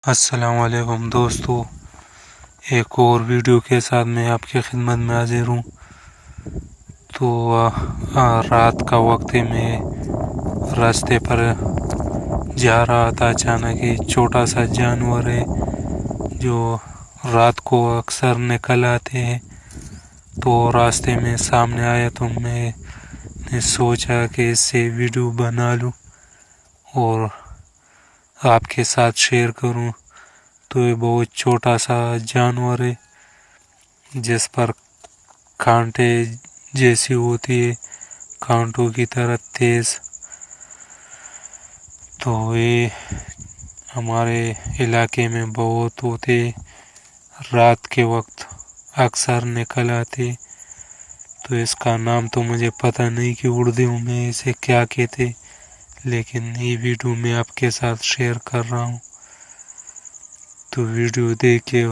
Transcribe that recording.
السلام علیکم دوستو، ایک اور ویڈیو کے ساتھ میں آپ کی خدمت میں حاضر ہوں۔ تو رات کا وقت میں راستے پر جا رہا تھا، اچانک ایک چھوٹا سا جانور ہے جو رات کو اکثر نکل آتے ہیں، تو راستے میں سامنے آیا تو میں نے سوچا کہ اس سے ویڈیو بنا لوں اور آپ کے ساتھ شیئر کروں۔ تو یہ بہت چھوٹا سا جانور ہے جس پر کانٹے جیسی ہوتی ہے، کانٹوں کی طرح تیز۔ تو یہ ہمارے علاقے میں بہت ہوتے، رات کے وقت اکثر نکل آتے۔ تو اس کا نام تو مجھے پتہ نہیں کہ اردو میں اسے کیا کہتے، لیکن یہ ویڈیو میں آپ کے ساتھ شیئر کر رہا ہوں، تو ویڈیو دیکھے